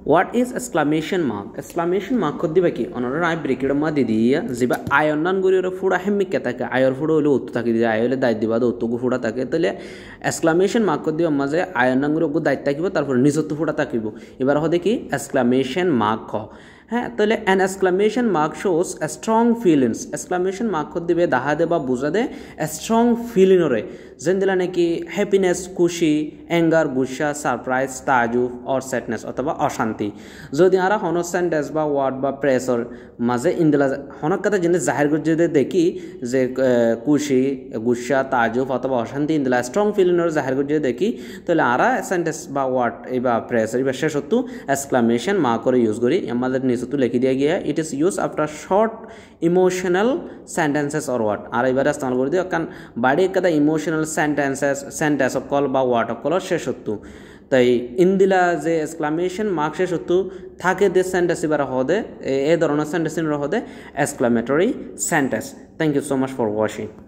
What is exclamation mark? Exclamation mark kod diba ki onora I bracket ma didiya jiba ayon nan guri ore fuda hemmi ketake ayor fuda hole uttu taki diya ayole dai diba do uttu gu fuda take tole exclamation mark kod diba maze ayon nan guri gu dai takibo tarpor nijottu fuda takibo ebar hode ki exclamation mark ko হ্যাঁ তাহলে an exclamation mark shows a strong feelings exclamation mark কর দিবে দেখা দে বা বুঝা দে a strong feeling ওরে যেন দিলা নাকি হ্যাপিনেস খুশি অ্যাঙ্গার গুসা সারপ্রাইজ তাজুব অর স্যাডনেস অথবা অশান্তি যদি আরা হন সেন্টেন্স বা ওয়ার্ড বা প্রেসর মাঝে ইন্দিলা হনক কথা জিনিস জাহির করে যদি দেখি যে খুশি গুসা তাজুব অথবা অশান্তি ইন্দিলা স্ট্রং ফিলিং ওরে জাহির করে যদি দেখি তাহলে আরা সেন্টেন্স বা ওয়ার্ড বা প্রেসর বা শেষ হতো এক্সক্লামেশন মার্ক করে ইউজ করি আমাদের নিচে লিখে দিয়া গিয়া it is use after short emotional sentences or word আর এবারে ইস্তেমাল করে দিও কারণ বাড়ি একটা ইমোশনাল সেন্টেন্স অকল বা ওয়ার্ড অকল শেষ হতো তাই ইন্দিলা যে এক্সক্লামেশন মার্ক শেষ হতো থাকে যে সেন্টেন্স এবার হদে এই ধরনের সেন্টেন্স হদে exclamatory sentence thank you so much for watching